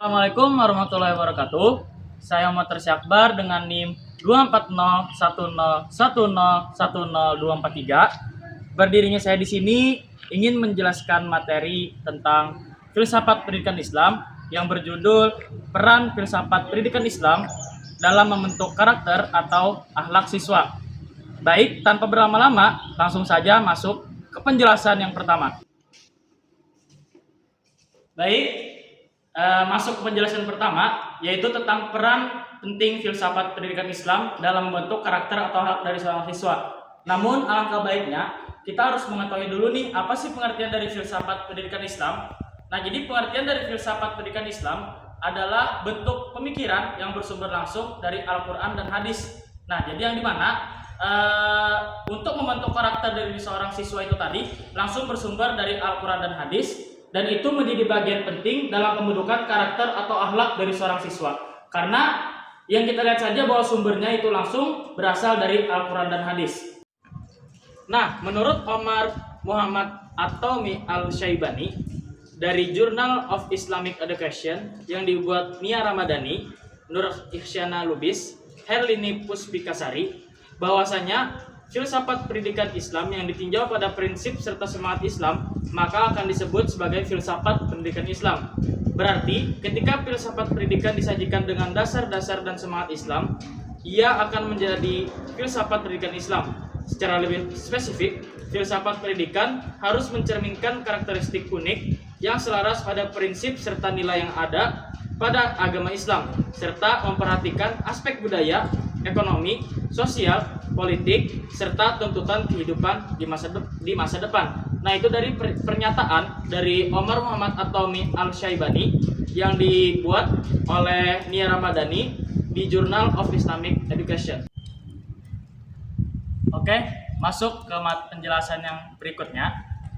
Assalamualaikum warahmatullahi wabarakatuh. Saya Muhammad Syakbar dengan NIM 24010101023. Berdirinya saya di sini ingin menjelaskan materi tentang filsafat pendidikan Islam yang berjudul Peran Filsafat Pendidikan Islam dalam membentuk karakter atau akhlak siswa. Baik, tanpa berlama-lama, langsung saja masuk ke penjelasan yang pertama. Baik, masuk ke penjelasan pertama, yaitu tentang peran penting filsafat pendidikan Islam dalam membentuk karakter atau akhlak dari seorang siswa. Namun, alangkah baiknya kita harus mengetahui dulu nih, apa sih pengertian dari filsafat pendidikan Islam? Nah, jadi pengertian dari filsafat pendidikan Islam adalah bentuk pemikiran yang bersumber langsung dari Al-Quran dan hadis. Nah, jadi yang dimana untuk membentuk karakter dari seorang siswa itu tadi langsung bersumber dari Al-Quran dan hadis. Dan itu menjadi bagian penting dalam pembentukan karakter atau akhlak dari seorang siswa. Karena yang kita lihat saja bahwa sumbernya itu langsung berasal dari Al-Quran dan hadis. Nah, menurut Omar Muhammad At-Taumi Al-Syaibani dari Journal of Islamic Education yang dibuat Nia Ramadhani, Nur Ihsyana Lubis, Herlini Puspikasari, bahwasanya filsafat pendidikan Islam yang ditinjau pada prinsip serta semangat Islam maka akan disebut sebagai filsafat pendidikan Islam. Berarti ketika filsafat pendidikan disajikan dengan dasar-dasar dan semangat Islam, ia akan menjadi filsafat pendidikan Islam. Secara lebih spesifik, filsafat pendidikan harus mencerminkan karakteristik unik yang selaras pada prinsip serta nilai yang ada pada agama Islam, serta memperhatikan aspek budaya, ekonomi, sosial, politik, serta tuntutan kehidupan di masa depan. Nah, itu dari pernyataan dari Omar Muhammad At-Taumi Al-Syaibani yang dibuat oleh Nia Ramadhani di Journal of Islamic Education. Oke, masuk ke penjelasan yang berikutnya.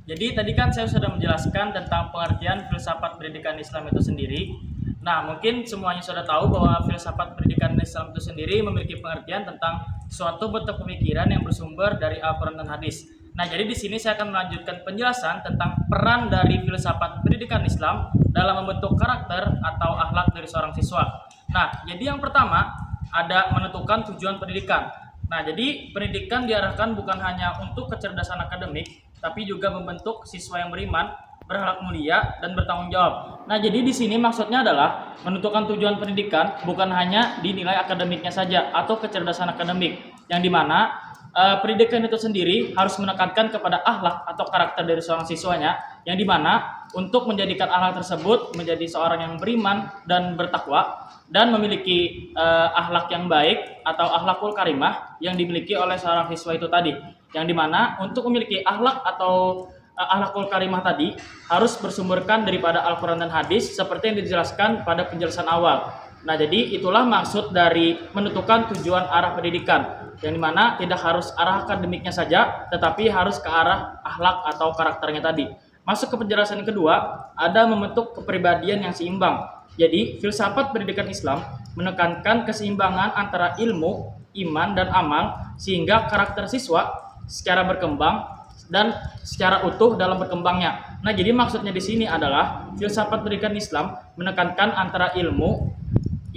Jadi tadi kan saya sudah menjelaskan tentang pengertian filsafat pendidikan Islam itu sendiri. Nah, mungkin semuanya sudah tahu bahwa filsafat pendidikan Islam itu sendiri memiliki pengertian tentang suatu bentuk pemikiran yang bersumber dari Al-Quran dan hadis. Nah, jadi di sini saya akan melanjutkan penjelasan tentang peran dari filsafat pendidikan Islam dalam membentuk karakter atau akhlak dari seorang siswa. Nah, jadi yang pertama ada menentukan tujuan pendidikan. Nah, jadi pendidikan diarahkan bukan hanya untuk kecerdasan akademik, tapi juga membentuk siswa yang beriman, berakhlak mulia, dan bertanggung jawab. Nah, jadi di sini maksudnya adalah menentukan tujuan pendidikan bukan hanya di nilai akademiknya saja atau kecerdasan akademik, yang dimana pendidikan itu sendiri harus menekankan kepada akhlak atau karakter dari seorang siswanya, yang dimana untuk menjadikan akhlak tersebut menjadi seorang yang beriman dan bertakwa dan memiliki akhlak yang baik atau akhlakul karimah yang dimiliki oleh seorang siswa itu tadi, yang dimana untuk memiliki akhlak atau akhlakul karimah tadi harus bersumberkan daripada Al-Quran dan hadis seperti yang dijelaskan pada penjelasan awal. Nah, jadi itulah maksud dari menentukan tujuan arah pendidikan, yang dimana tidak harus arah akademiknya saja, tetapi harus ke arah akhlak atau karakternya tadi. Masuk ke penjelasan yang kedua, ada membentuk kepribadian yang seimbang. Jadi, filsafat pendidikan Islam menekankan keseimbangan antara ilmu, iman, dan amal, sehingga karakter siswa secara berkembang dan secara utuh dalam berkembangnya. Nah, jadi maksudnya di sini adalah filsafat pendidikan Islam menekankan antara ilmu,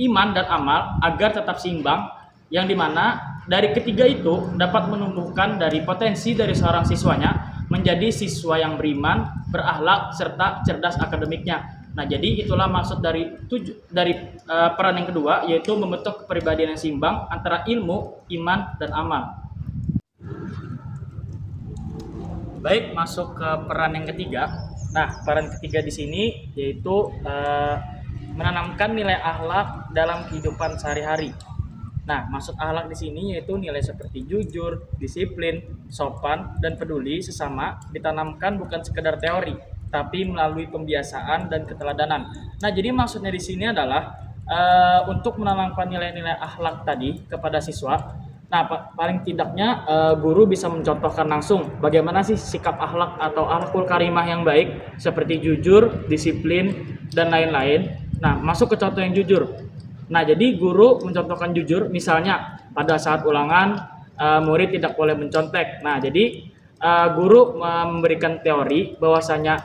iman, dan amal agar tetap seimbang, yang dimana dari ketiga itu dapat menumbuhkan dari potensi dari seorang siswanya menjadi siswa yang beriman, berakhlak, serta cerdas akademiknya. Nah, jadi itulah maksud dari peran yang kedua, yaitu membentuk kepribadian yang seimbang antara ilmu, iman, dan amal. Baik, masuk ke peran yang ketiga. Nah, peran ketiga di sini yaitu menanamkan nilai akhlak dalam kehidupan sehari-hari. Nah, maksud akhlak di sini yaitu nilai seperti jujur, disiplin, sopan, dan peduli sesama ditanamkan bukan sekedar teori, tapi melalui pembiasaan dan keteladanan. Nah, jadi maksudnya di sini adalah untuk menanamkan nilai-nilai akhlak tadi kepada siswa. Nah, paling tidaknya guru bisa mencontohkan langsung bagaimana sih sikap akhlak atau akhlakul karimah yang baik seperti jujur, disiplin, dan lain-lain. Nah, masuk ke contoh yang jujur. Nah, jadi guru mencontohkan jujur, misalnya pada saat ulangan murid tidak boleh mencontek. Nah, jadi guru memberikan teori bahwasanya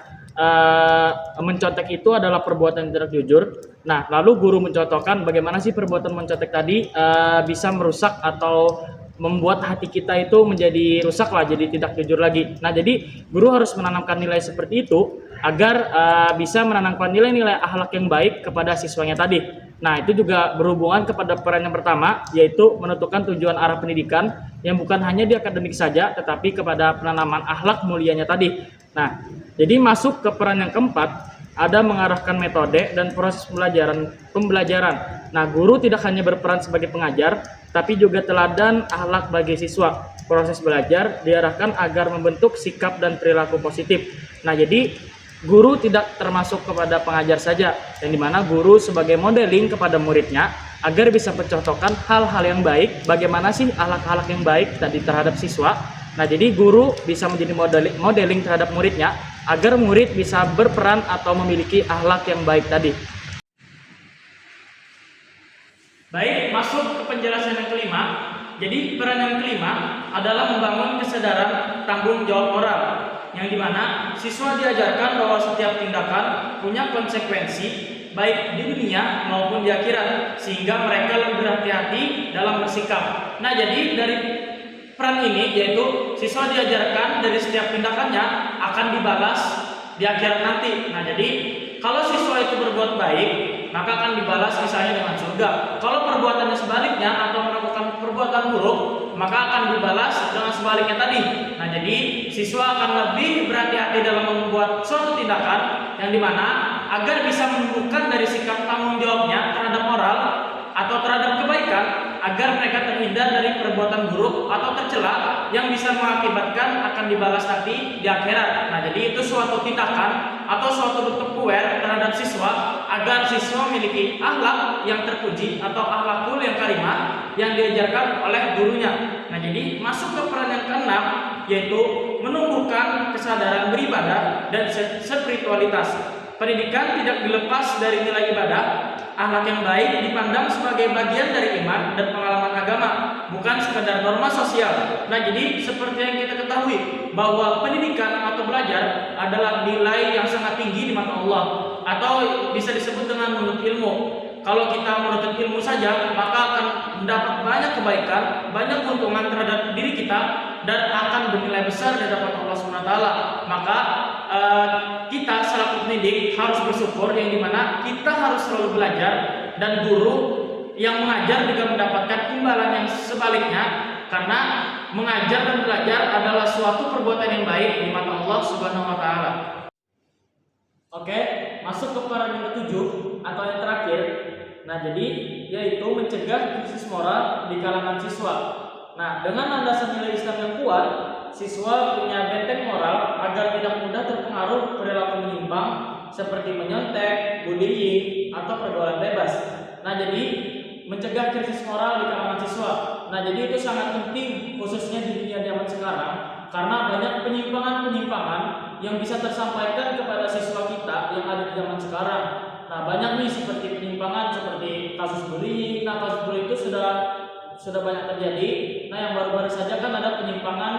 mencontek itu adalah perbuatan yang tidak jujur. Nah, lalu guru mencontohkan bagaimana sih perbuatan mencontek tadi bisa merusak atau membuat hati kita itu menjadi rusak lah, jadi tidak jujur lagi. Nah, jadi guru harus menanamkan nilai seperti itu agar bisa menanamkan nilai-nilai akhlak yang baik kepada siswanya tadi. Nah, itu juga berhubungan kepada peran yang pertama, yaitu menentukan tujuan arah pendidikan yang bukan hanya di akademik saja, tetapi kepada penanaman akhlak mulianya tadi. Nah, jadi masuk ke peran yang keempat, ada mengarahkan metode dan proses pembelajaran. Nah, guru tidak hanya berperan sebagai pengajar, tapi juga teladan akhlak bagi siswa. Proses belajar diarahkan agar membentuk sikap dan perilaku positif. Nah, jadi guru tidak termasuk kepada pengajar saja, yang dimana guru sebagai modeling kepada muridnya agar bisa mencontohkan hal-hal yang baik, bagaimana sih akhlak-akhlak yang baik tadi terhadap siswa. Nah, jadi guru bisa menjadi modeling terhadap muridnya agar murid bisa berperan atau memiliki akhlak yang baik tadi. Baik, masuk ke penjelasan yang kelima. Jadi peran yang kelima adalah membangun kesadaran tanggung jawab moral, yang dimana siswa diajarkan bahwa setiap tindakan punya konsekuensi baik di dunia maupun di akhirat, sehingga mereka lebih berhati-hati dalam bersikap. Nah, jadi dari peran ini yaitu siswa diajarkan dari setiap tindakannya akan dibalas di akhirat nanti. Nah, jadi kalau siswa itu berbuat baik, maka akan dibalas misalnya dengan surga. Kalau perbuatannya sebaliknya atau melakukan perbuatan buruk, maka akan dibalas dengan sebaliknya tadi. Nah, jadi siswa akan lebih berhati-hati dalam membuat suatu tindakan yang dimana agar bisa menunjukkan dari sikap tanggung jawabnya terhadap moral atau terhadap kebaikan, agar mereka terhindar dari perbuatan buruk atau tercela yang bisa mengakibatkan akan dibalas nanti di akhirat. Nah, jadi itu suatu tindakan atau suatu bentuk aware terhadap siswa agar siswa memiliki akhlak yang terpuji atau akhlakul yang karimah yang diajarkan oleh gurunya. Nah, jadi masuk ke peran yang keenam, yaitu menumbuhkan kesadaran beribadah dan spiritualitas. Pendidikan tidak dilepas dari nilai ibadah. Akhlak yang baik dipandang sebagai bagian dari iman dan pengalaman agama, bukan sekedar norma sosial. Nah, jadi seperti yang kita ketahui bahwa pendidikan atau belajar adalah nilai yang sangat tinggi di mata Allah, atau bisa disebut dengan menuntut ilmu. Kalau kita menuntut ilmu saja, maka akan mendapat banyak kebaikan, banyak keuntungan terhadap diri kita, dan akan bernilai besar di hadapan Allah SWT. Maka kita selaku pendidik harus bersyukur, yang dimana kita harus selalu belajar, dan guru yang mengajar juga mendapatkan imbalan yang sebaliknya, karena mengajar dan belajar adalah suatu perbuatan yang baik di mata Allah Subhanahu wa taala. Oke, masuk ke peran yang ketujuh atau yang terakhir. Nah, jadi yaitu mencegah krisis moral di kalangan siswa. Nah, dengan landasan nilai Islam yang kuat, siswa punya benteng moral agar tidak mudah terpengaruh perilaku menyimpang seperti menyontek, bullying, atau pergaulan bebas. Nah, jadi mencegah krisis moral di kalangan siswa. Nah, jadi itu sangat penting khususnya di dunia zaman sekarang, karena banyak penyimpangan-penyimpangan yang bisa tersampaikan kepada siswa kita yang ada di zaman sekarang. Nah, banyak nih seperti penyimpangan seperti kasus bullying. Nah, kasus bullying itu sudah banyak terjadi. Nah, yang baru-baru saja kan ada penyimpangan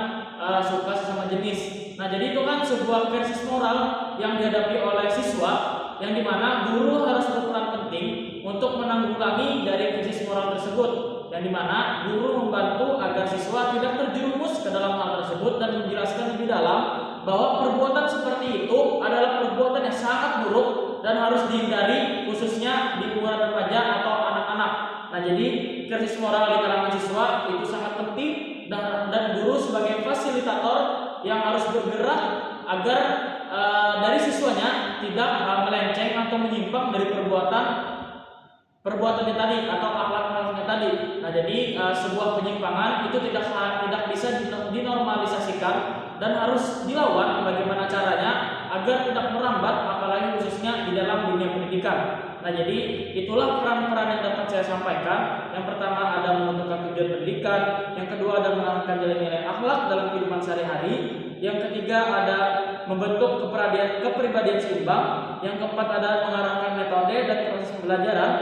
suka sesama jenis. Nah, jadi itu kan sebuah krisis moral yang dihadapi oleh siswa, yang dimana guru harus berperan penting untuk menanggulangi dari krisis moral tersebut, yang dimana guru membantu agar siswa tidak terjerumus ke dalam hal tersebut dan menjelaskan lebih dalam bahwa perbuatan seperti itu adalah perbuatan yang sangat buruk dan harus dihindari, khususnya di umuran remaja atau anak-anak. Nah, jadi krisis moral di kalangan siswa itu sangat penting, dan guru sebagai fasilitator yang harus bergerak agar dari siswanya tidak melenceng atau menyimpang dari perbuatannya tadi atau akhlak-akhlaknya tadi. Nah, jadi sebuah penyimpangan itu tidak bisa dinormalisasikan dan harus dilawan bagaimana caranya agar tidak merambat, apalagi khususnya di dalam dunia pendidikan. Nah, jadi itulah peran-peran yang dapat saya sampaikan. Yang pertama ada menentukan tujuan pendidikan, yang kedua ada menanamkan nilai-nilai akhlak dalam kehidupan sehari-hari, yang ketiga ada membentuk kepribadian seimbang, yang keempat ada mengarahkan metode dan proses pembelajaran,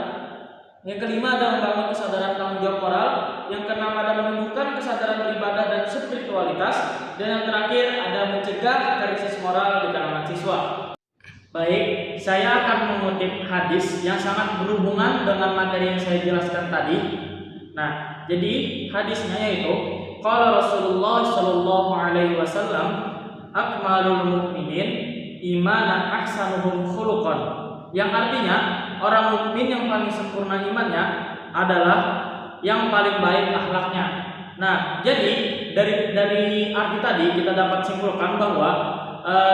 yang kelima ada membangun kesadaran tanggung jawab moral, yang keenam ada menumbuhkan kesadaran beribadah dan spiritualitas, dan yang terakhir ada mencegah krisis moral di kalangan siswa. Baik, saya akan mengutip hadis yang sangat berhubungan dengan materi yang saya jelaskan tadi. Nah, jadi hadisnya yaitu qala Rasulullah sallallahu alaihi wasallam akmalul mukminin imanan ahsanuhum khuluqan. Yang artinya orang mukmin yang paling sempurna imannya adalah yang paling baik akhlaknya. Nah, jadi dari arti tadi kita dapat simpulkan bahwa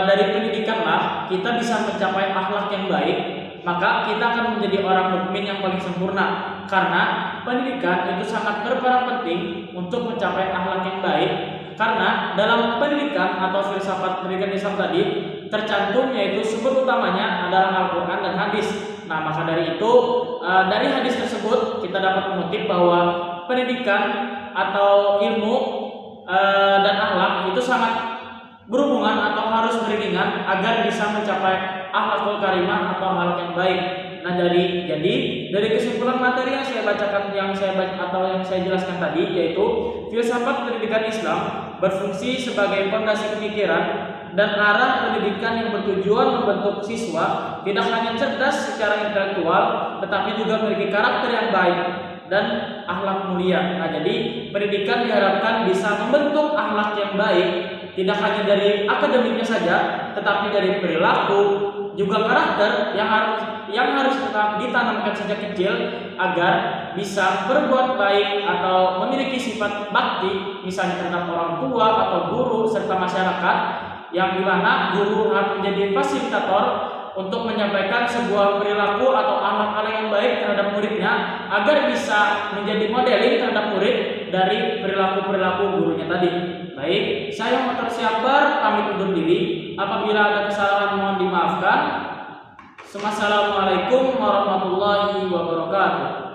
dari pendidikanlah kita bisa mencapai akhlak yang baik, maka kita akan menjadi orang mukmin yang paling sempurna. Karena pendidikan itu sangat berperan penting untuk mencapai akhlak yang baik. Karena dalam pendidikan atau filsafat pendidikan Islam tadi tercantum yaitu sumber utamanya adalah Al-Quran dan hadis. Nah, maka dari itu dari hadis tersebut kita dapat mengutip bahwa pendidikan atau ilmu dan akhlak itu sangat berhubungan atau harus beriringan agar bisa mencapai akhlakul karimah atau akhlak yang baik. Nah, jadi dari kesimpulan materi yang saya bacakan, yang saya jelaskan tadi, yaitu filsafat pendidikan Islam berfungsi sebagai fondasi pemikiran dan arah pendidikan yang bertujuan membentuk siswa tidak hanya cerdas secara intelektual, tetapi juga memiliki karakter yang baik dan akhlak mulia. Nah, jadi pendidikan diharapkan bisa membentuk akhlak yang baik, tidak hanya dari akademiknya saja, tetapi dari perilaku juga karakter yang harus tetap ditanamkan sejak kecil agar bisa berbuat baik atau memiliki sifat bakti, misalnya terhadap orang tua atau guru serta masyarakat, yang dimana guru harus menjadi fasilitator untuk menyampaikan sebuah perilaku atau akhlak yang baik terhadap muridnya agar bisa menjadi modeling terhadap murid dari perilaku gurunya tadi. Baik, saya Motor Siabar pamit undur diri. Apabila ada kesalahan mohon dimaafkan. Assalamualaikum warahmatullahi wabarakatuh.